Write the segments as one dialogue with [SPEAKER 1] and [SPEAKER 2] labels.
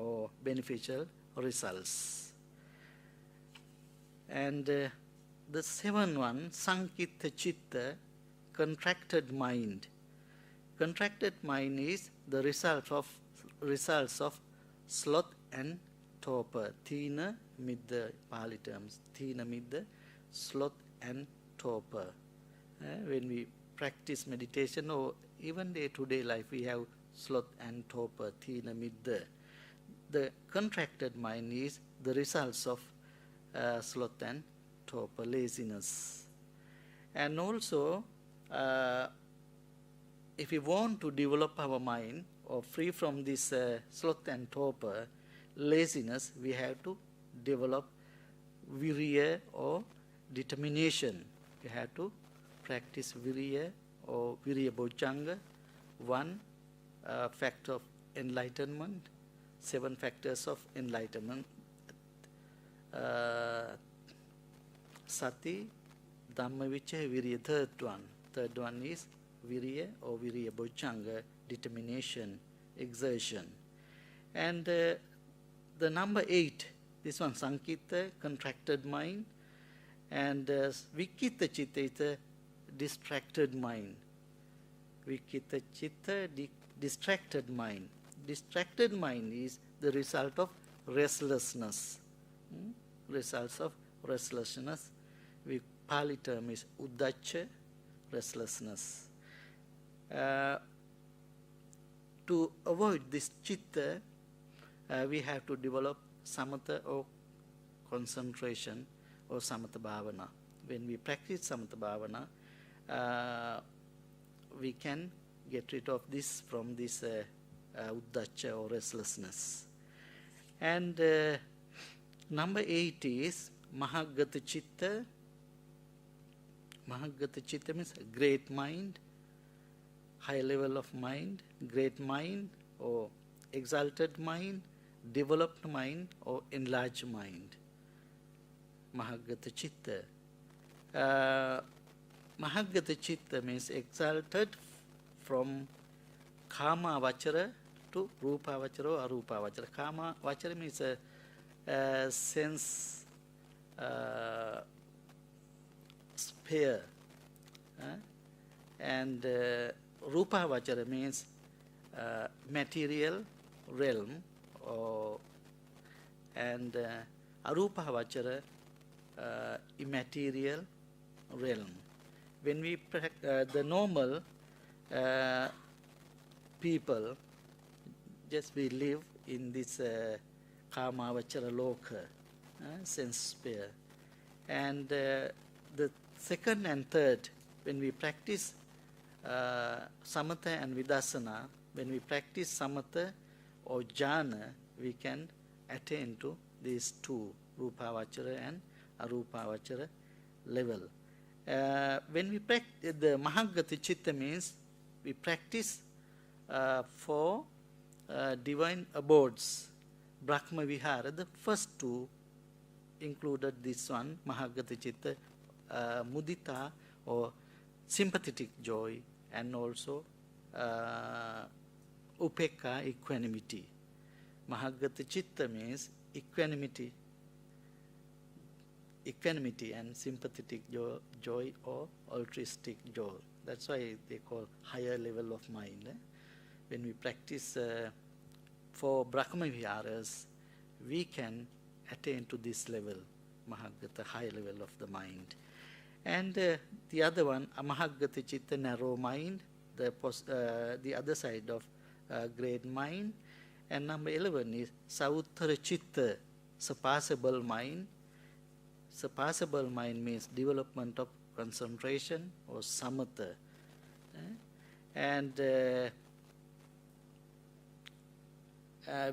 [SPEAKER 1] or beneficial results. And the seventh one, Sankita Chitta, contracted mind. Contracted mind is the results of sloth and torpor. Thina midda Pali terms. Thina midda, sloth and torpor. When we practice meditation or even day-to-day life, we have sloth and torpor, thina midda. The contracted mind is the results of sloth and torpor, laziness. And also, if we want to develop our mind or free from this sloth and torpor, laziness, we have to develop virya or determination. We have to practice virya or virya bojjhanga, one factor of enlightenment, 7 factors of enlightenment. Sati, Dhamma Vichaya, virya, third one. Third one is virya or virya bojjhanga, determination, exertion. And the number 8, this one, Sankita, contracted mind, and Vikita Chitta is a distracted mind. Vikita Chitta, distracted mind. Distracted mind is the result of restlessness. Results of restlessness. Pali term is Uddacha, restlessness. To avoid this chitta, we have to develop samatha or concentration or samatha bhavana. When we practice samatha bhavana, we can get rid of this from this uddacha or restlessness. And number 8 is Mahagata Chitta. Mahagata Chitta means great mind, high level of mind, great mind or exalted mind, developed mind or enlarged mind. Mahagata Chitta. Mahagata Chitta means exalted from Kama Vachara to Rupa Vachara or Arupa Vachara. Kama Vachara means a sense sphere. And Rupa Vachara means material realm, and Arupa Vachara, immaterial realm. When we the normal people, just we live in this Kama Vachara Loka, sense sphere. And the second and third, when we practice samatha and vidassana, when we practice samatha or jhana, we can attain to these two, Rupa Vachara and Arupa Vachara level. When we practice the Mahagata Chitta means we practice for divine abodes. Brahma Vihara, the first two included this one, Mahagata Chitta, mudita or sympathetic joy, and also upekka, equanimity. Mahagata Chitta means equanimity and sympathetic joy or altruistic joy. That's why they call higher level of mind. When we practice for Brahma Viharas, we can attain to this level, Mahagata, high level of the mind. And the other one, Amahagata Chitta, narrow mind, the other side of great mind. And number 11 is Sauttara Chitta, surpassable mind. Surpassable mind means development of concentration or samatha. And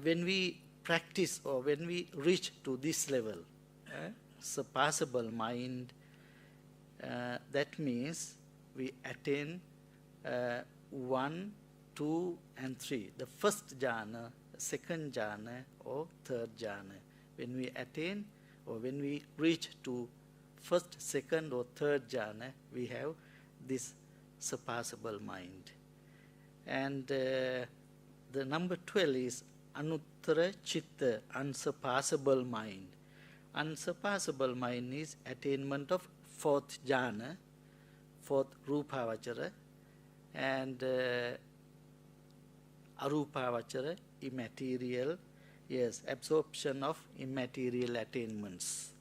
[SPEAKER 1] when we practice or when we reach to this level, surpassable mind, that means we attain 1, 2, and 3. The first jhana, second jhana, or third jhana. When we attain or when we reach to first, second, or third jhana, we have this surpassable mind. And the number 12 is Anuttara Chitta, unsurpassable mind. Unsurpassable mind is attainment of fourth jhana, fourth rupavachara, and arupavachara, immaterial, absorption of immaterial attainments.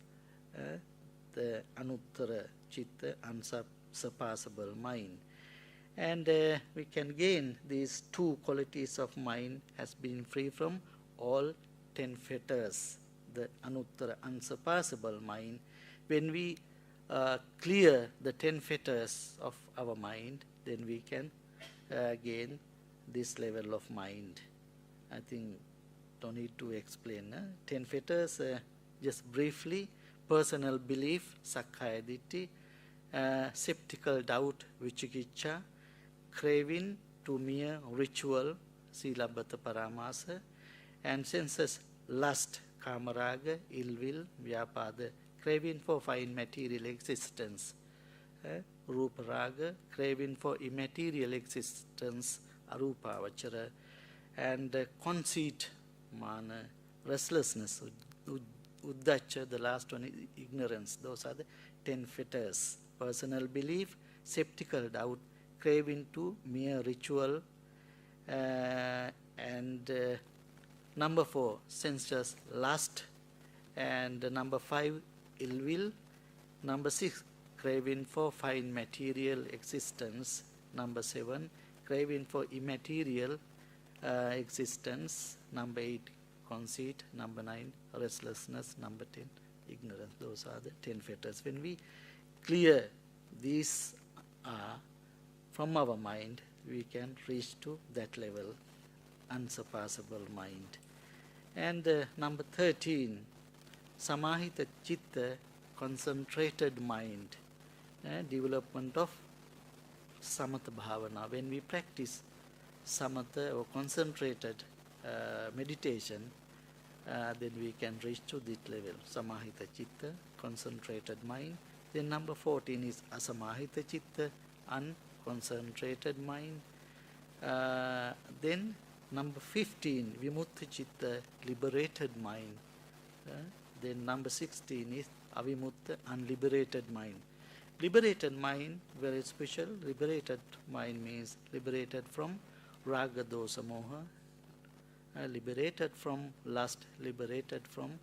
[SPEAKER 1] The Anuttara Chitta, unsurpassable mind. And we can gain these two qualities of mind as being free from all 10 fetters, the Anuttara, unsurpassable mind. When we clear the 10 fetters of our mind, then we can gain this level of mind. I think don't need to explain. 10 fetters, just briefly: personal belief, sakkaya ditthi, skeptical doubt, vicikiccha, craving to mere ritual, silabbata paramasa, and senses lust, kamaraga, ill will, vyapada, craving for fine material existence, rupa raga, craving for immaterial existence, arupavachara, and conceit, mana, restlessness, uddacha, the last one is ignorance. Those are the 10 fetters: personal belief, skeptical doubt, craving to mere ritual, and number 4, sensuous lust, and number 5, ill will, number 6, craving for fine material existence, number 7, craving for immaterial existence, number 8, conceit, number 9, restlessness, number 10, ignorance. Those are the 10 fetters. When we clear these from our mind, we can reach to that level, unsurpassable mind. And number 13, samahita chitta, concentrated mind, development of samatha bhavana. When we practice samatha or concentrated meditation, then we can reach to that level, samahita chitta, concentrated mind. Then number 14 is asamahita chitta, unconcentrated mind. Then number 15, vimutta chitta, liberated mind. Then number 16 is avimutta, unliberated mind. Liberated mind, very special. Liberated mind means liberated from raga, dosa, moha, liberated from lust, liberated from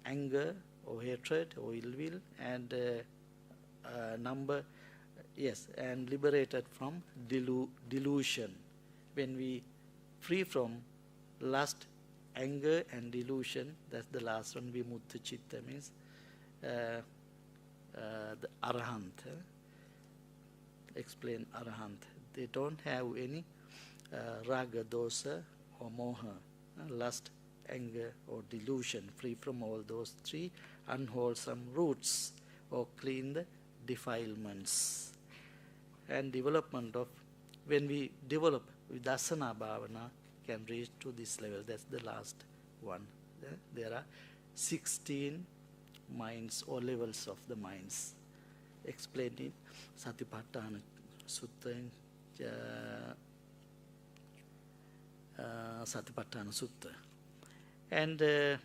[SPEAKER 1] anger or hatred or ill will, and and liberated from delusion. When we free from lust, anger and delusion, that's the last one, vimutta chitta, means the arahant. Explain arahant. They don't have any raga, dosa or moha, lust, anger or delusion, free from all those 3 unwholesome roots, or clean the defilements. And development of, when we develop vidassana bhavana, can reach to this level. That's the last one. There are 16 minds or levels of the minds explained in Satipatthana Sutta. Satipatthana Sutta. And there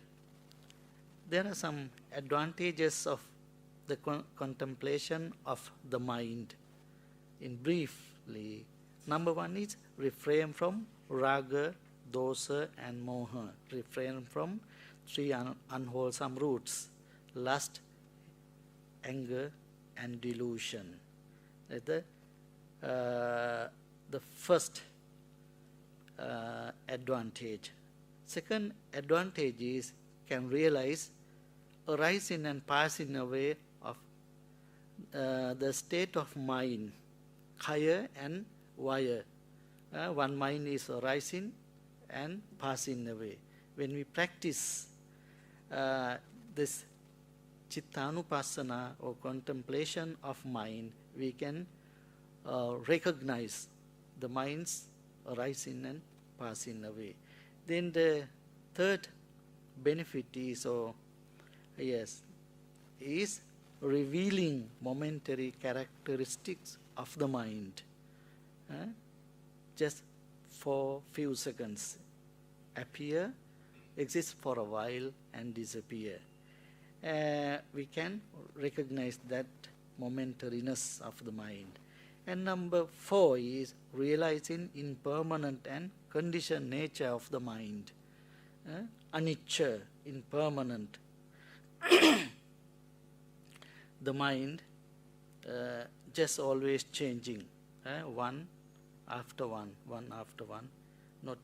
[SPEAKER 1] are some advantages of the contemplation of the mind. In briefly, number 1 is refrain from raga, dosa and moha. Refrain from 3 unwholesome roots: lust, anger and delusion. The first advantage. Second advantage is can realize arising and passing away of the state of mind, kaya and vaya. One mind is arising and passing away. When we practice this chittanupassana or contemplation of mind, we can recognize the minds arising and passing away. Then the third benefit is, is revealing momentary characteristics of the mind. Just for few seconds, appear, exist for a while, and disappear. We can recognize that momentariness of the mind. And number 4 is realizing impermanent and conditioned nature of the mind. Anicca, impermanent. The mind just always changing, one after one, not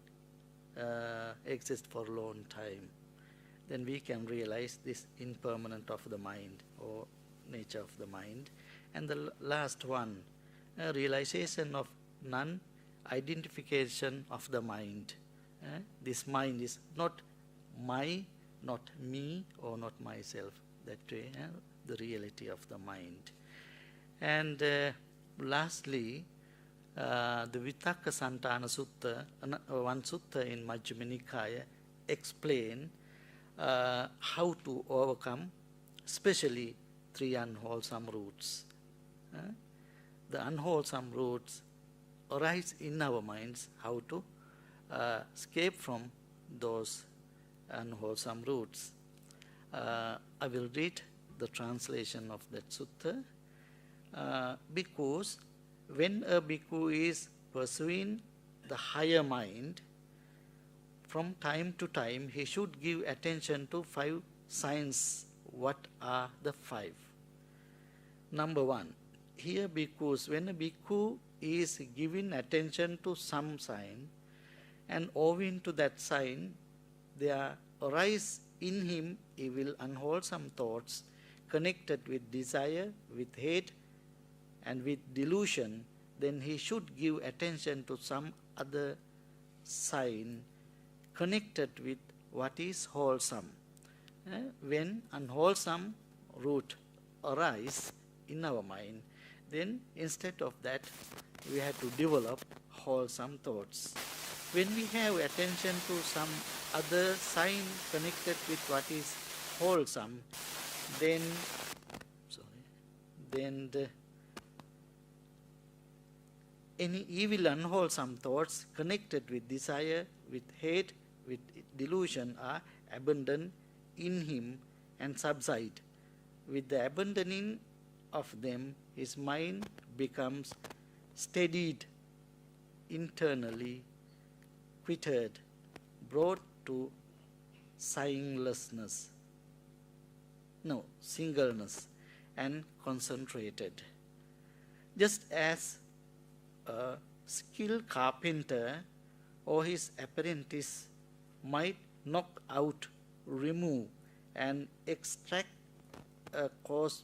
[SPEAKER 1] exist for a long time. Then we can realize this impermanent of the mind or nature of the mind. And the last one, realization of non-identification of the mind. This mind is not my, not me, or not myself. That way, the reality of the mind. And lastly, the Vitakka Santana Sutta, one sutta in Majjhima Nikaya, explain how to overcome, especially 3 unwholesome roots. The unwholesome roots arise in our minds, how to escape from those unwholesome roots. I will read the translation of that sutta. Because when a bhikkhu is pursuing the higher mind, from time to time he should give attention to 5 signs. What are the 5? Number 1, here bhikkhus, when a bhikkhu is giving attention to some sign, and owing to that sign there arise in him evil unwholesome thoughts connected with desire, with hate, and with delusion, then he should give attention to some other sign connected with what is wholesome. When unwholesome root arise in our mind, then instead of that we have to develop wholesome thoughts. When we have attention to some other sign connected with what is wholesome, then any evil unwholesome thoughts connected with desire, with hate, with delusion are abandoned in him and subside. With the abandoning of them, his mind becomes steadied internally, quieted, brought to singleness, and concentrated. Just as a skilled carpenter or his apprentice might knock out, remove, and extract a coarse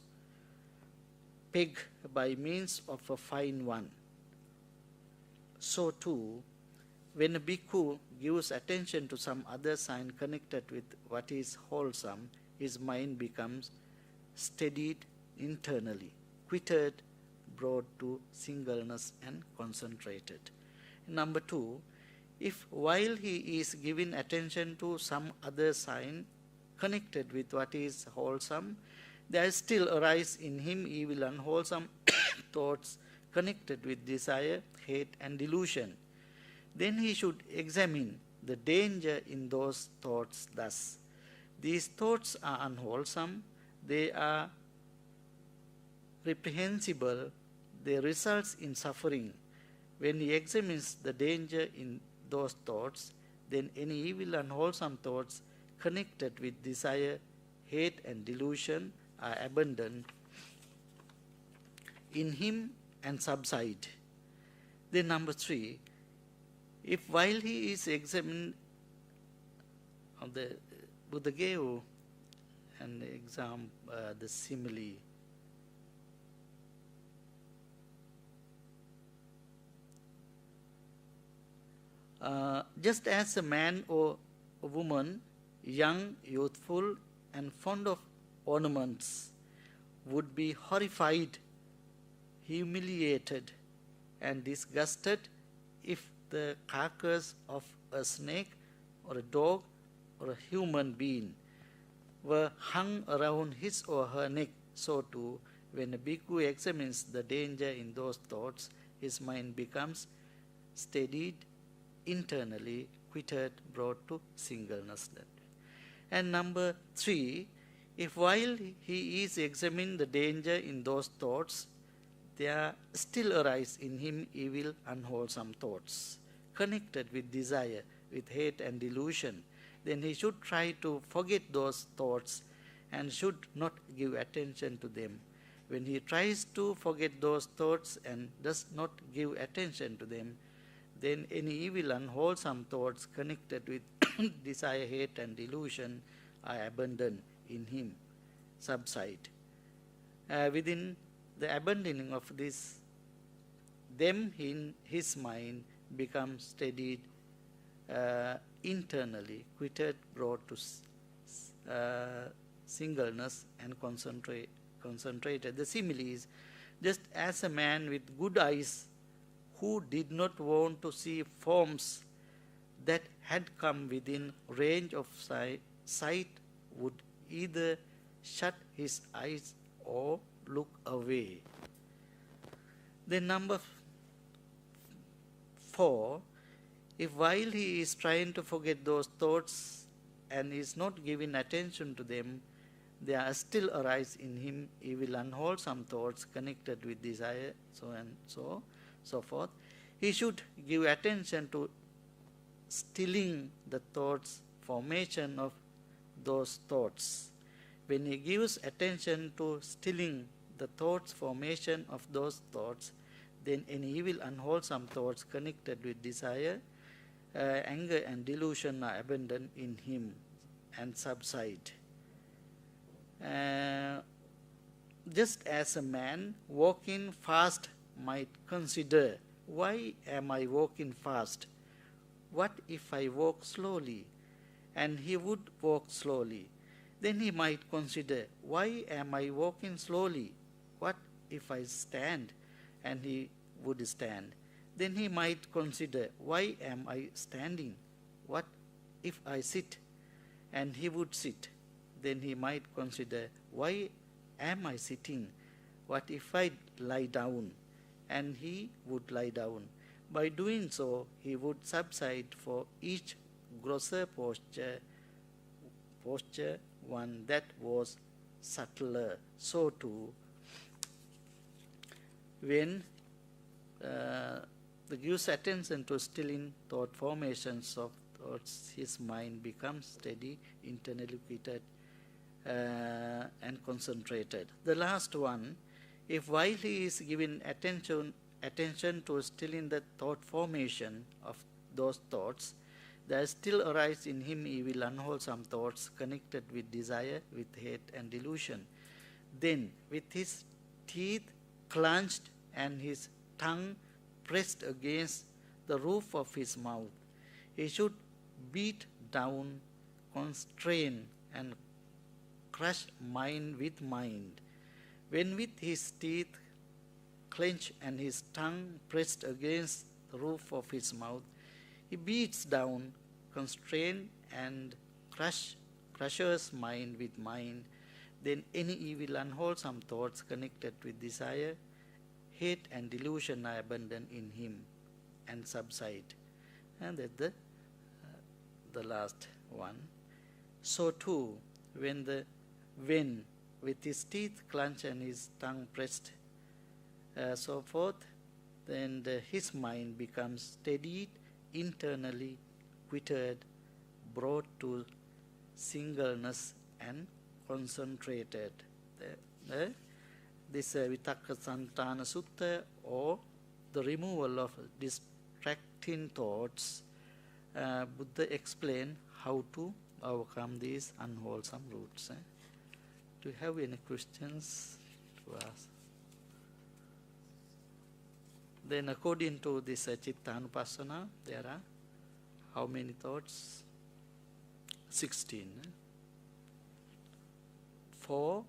[SPEAKER 1] peg by means of a fine one, so too, when a bhikkhu gives attention to some other sign connected with what is wholesome, his mind becomes steadied internally, quieted, brought to singleness, and concentrated. Number 2, if while he is giving attention to some other sign connected with what is wholesome, there still arise in him evil unwholesome thoughts connected with desire, hate, and delusion, then he should examine the danger in those thoughts thus. These thoughts are unwholesome, they are reprehensible, they result in suffering. When he examines the danger in those thoughts, then any evil unwholesome thoughts connected with desire, hate, and delusion are abandoned in him and subside. Then number 3, if while he is examining, the Buddha gave an example, the simile. Just as a man or a woman, young, youthful, and fond of ornaments, would be horrified, humiliated, and disgusted if the carcass of a snake or a dog or a human being were hung around his or her neck, so too, when a bhikkhu examines the danger in those thoughts, his mind becomes steadied internally, quitted, brought to singleness. And number 3, if while he is examining the danger in those thoughts, there still arise in him evil, unwholesome thoughts, connected with desire, with hate and delusion, then he should try to forget those thoughts and should not give attention to them. When he tries to forget those thoughts and does not give attention to them, then any evil, unwholesome thoughts connected with desire, hate and delusion are abandoned in him, subside. Within the abandoning of this, them in his mind becomes steadied internally, quitted, brought to singleness and concentrated. The simile is, just as a man with good eyes who did not want to see forms that had come within range of sight would either shut his eyes or look away. Then number 4, if while he is trying to forget those thoughts and is not giving attention to them, there still arise in him evil, unwholesome thoughts connected with desire, so and so forth. He should give attention to stilling the thoughts, formation of those thoughts. When he gives attention to stilling the thoughts, formation of those thoughts, then any evil, unwholesome thoughts connected with desire, anger and delusion are abandoned in him and subside. Just as a man walking fast might consider, why am I walking fast? What if I walk slowly? And he would walk slowly. Then he might consider, why am I walking slowly? What if I stand? And he would stand. Then he might consider, why am I standing? What if I sit? And he would sit. Then he might consider, why am I sitting? What if I lie down? And he would lie down. By doing so, he would subside for each grosser posture, one that was subtler. So too, when the gives attention to stilling thought formations of thoughts, his mind becomes steady, internally quieted, and concentrated. The last one, if while he is giving attention to stilling the thought formation of those thoughts, there still arise in him evil, unwholesome thoughts connected with desire, with hate and delusion. Then, with his teeth clenched and his tongue pressed against the roof of his mouth, he should beat down, constrain and crush mind with mind. When with his teeth clenched and his tongue pressed against the roof of his mouth, he beats down, constrains and crushes mind with mind, then any evil, unwholesome thoughts connected with desire, hate and delusion are abandoned in him and subside. And that's the last one. So too, when with his teeth clenched and his tongue pressed, so forth, then his mind becomes steadied, internally quieted, brought to singleness and concentrated. This Vitakka Santana Sutta, or the removal of distracting thoughts, Buddha explained how to overcome these unwholesome roots. Do you have any questions to ask? Then according to this Chittanupassana, there are how many thoughts? 16. 4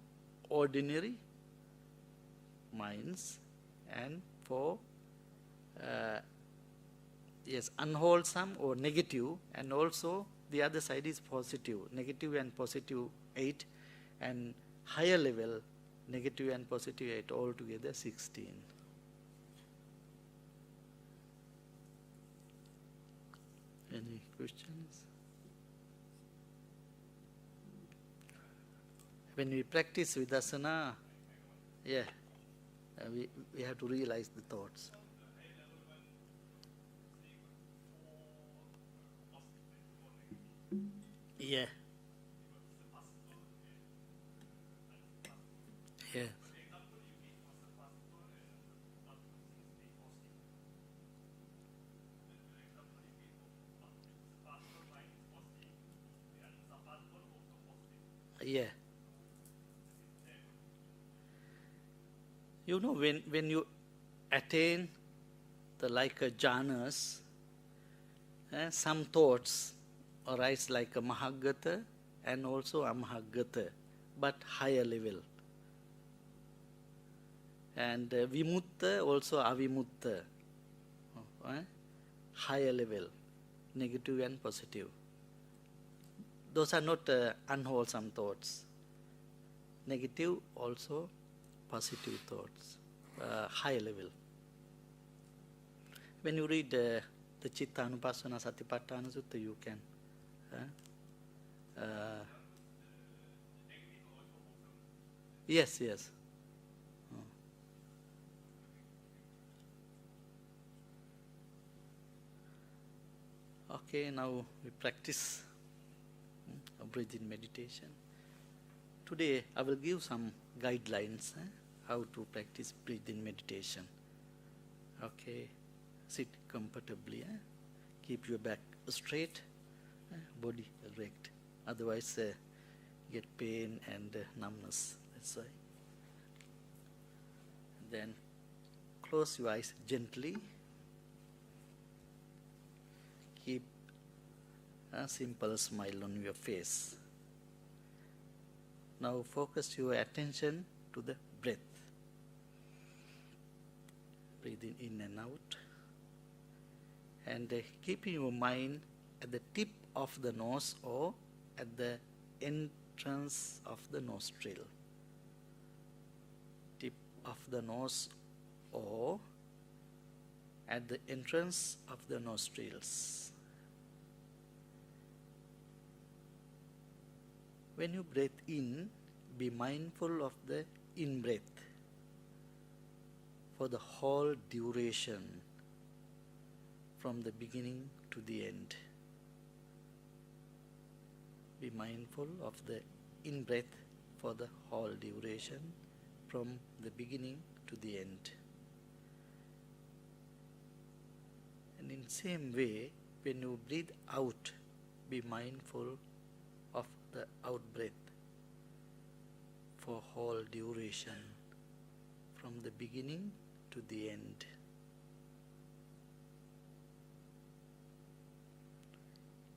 [SPEAKER 1] ordinary minds and 4 unwholesome or negative, and also the other side is positive. Negative and positive 8, and higher level negative and positive 8, altogether 16. Any question? When we practice Vipassana, yeah, we have to realize the thoughts. Yeah. Yeah. Yeah. You know, when you attain the like a jhanas, some thoughts arise like a mahagata and also amahagata, but higher level. And vimutta also avimutta, higher level, negative and positive. Those are not unwholesome thoughts. Negative also positive thoughts, high level. When you read the Chittanupassana Satipatthana Sutta, you can. Yes, yes. Okay, now we practice breathing meditation. Today I will give some guidelines how to practice breathing meditation. Okay, sit comfortably. Keep your back straight, body erect. Otherwise, get pain and numbness. That's why. Then close your eyes gently. Keep a simple smile on your face. Now focus your attention to the breath. Breathing in and out. And keeping your mind at the tip of the nose or at the entrance of the nostril. Tip of the nose or at the entrance of the nostrils. When you breathe in, be mindful of the in-breath for the whole duration, from the beginning to the end. Be mindful of the in-breath for the whole duration, from the beginning to the end. And in the same way, when you breathe out, be mindful of the out-breath for whole duration, from the beginning to the end.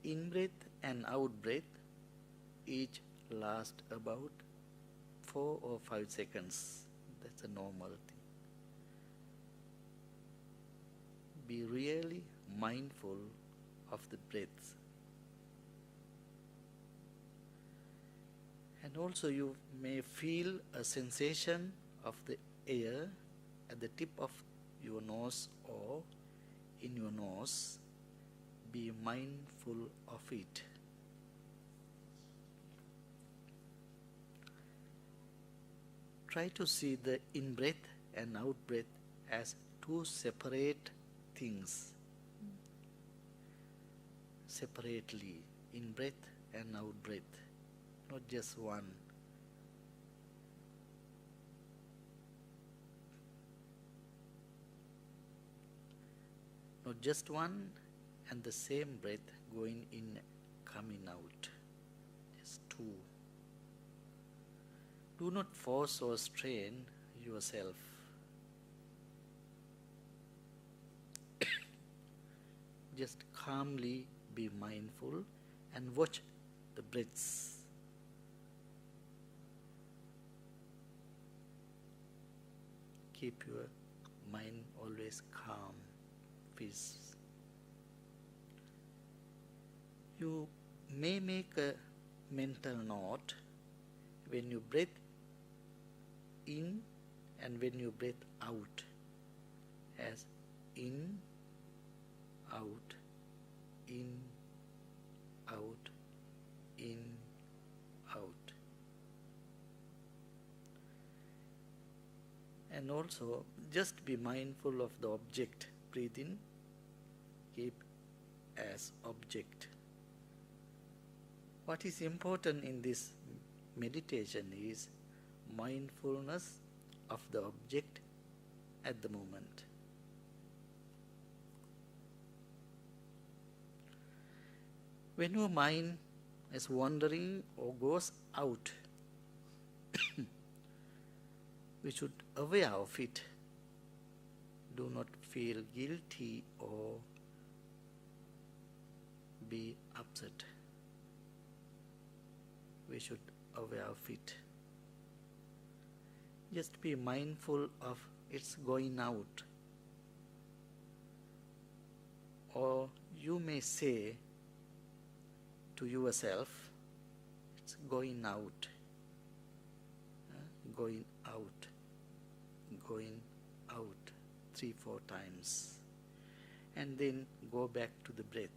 [SPEAKER 1] In-breath and out-breath each last about 4 or 5 seconds. That's a normal thing. Be really mindful of the breath. And also you may feel a sensation of the air at the tip of your nose or in your nose. Be mindful of it. Try to see the in-breath and out-breath as two separate things. Separately, in-breath and out-breath. Not just one. Not just one and the same breath going in, coming out. Just two. Do not force or strain yourself. Just calmly be mindful and watch the breaths. Keep your mind always calm, peace. You may make a mental note when you breathe in and when you breathe out, as in, out, in, out, in, out. And also just be mindful of the object. Breathe in, keep as object. What is important in this meditation is mindfulness of the object at the moment. When your mind is wandering or goes out, we should aware of it. Do not feel guilty or be upset. We should aware of it. Just be mindful of its going out. Or you may say to yourself, it's going out, going out, going out 3-4 times, and then go back to the breath.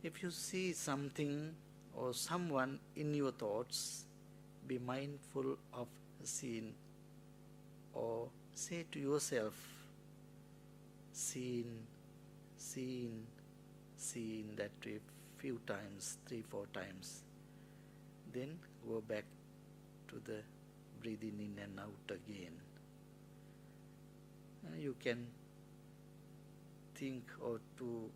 [SPEAKER 1] If you see something or someone in your thoughts, be mindful of the scene, or say to yourself, scene, scene, scene, that way few times, 3-4 times. Then go back to the breathing in and out again. You can think or to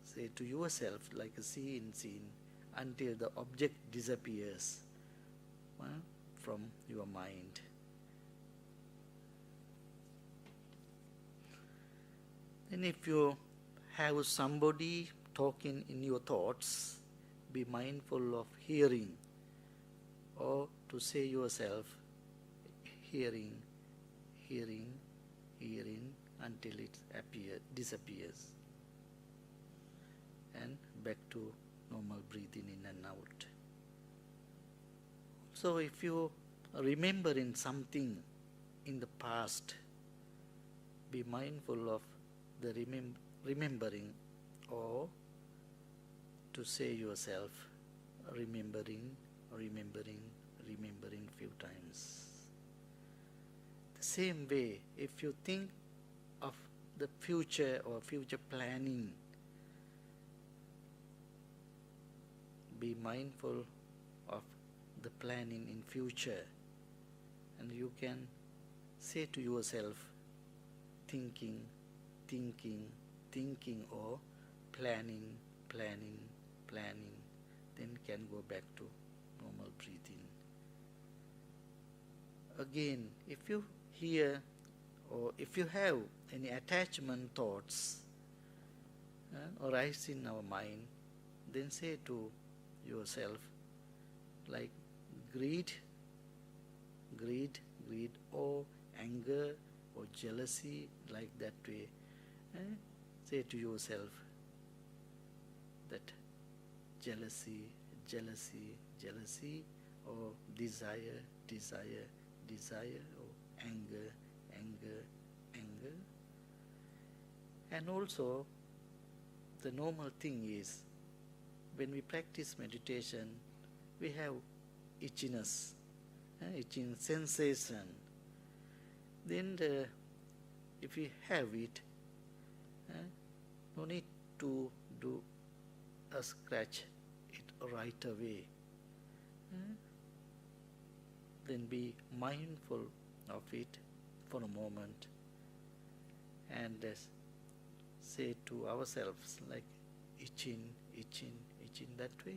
[SPEAKER 1] say to yourself like a scene until the object disappears from your mind. And if you have somebody talking in your thoughts, be mindful of hearing, or to say yourself, hearing, hearing, hearing, until it disappears. And back to normal breathing in and out. So if you remember in something in the past, be mindful of the remembering, or to say yourself, remembering, remembering, remembering few times. The same way, if you think of the future or future planning, be mindful of the planning in future, and you can say to yourself, thinking, thinking, thinking, or planning, planning, planning, then can go back to normal breathing. Again, if you hear or if you have any attachment thoughts arise in our mind, then say to yourself like greed, greed, greed, or anger or jealousy, like that way. Say to yourself that jealousy, jealousy, jealousy, or desire, desire, desire, or anger, anger, anger. And also, the normal thing is, when we practice meditation, we have itchiness, itching sensation. Then if we have it, no need to do a scratch it right away. Then be mindful of it for a moment and say to ourselves like itching, itching, itching, that way.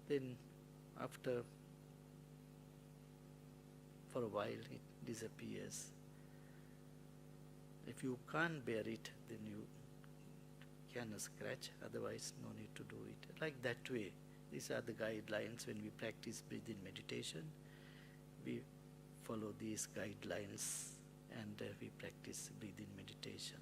[SPEAKER 1] Then after for a while it disappears. If you can't bear it, then you can scratch, otherwise no need to do it. Like that way. These are the guidelines when we practice breathing meditation. We follow these guidelines and we practice breathing meditation.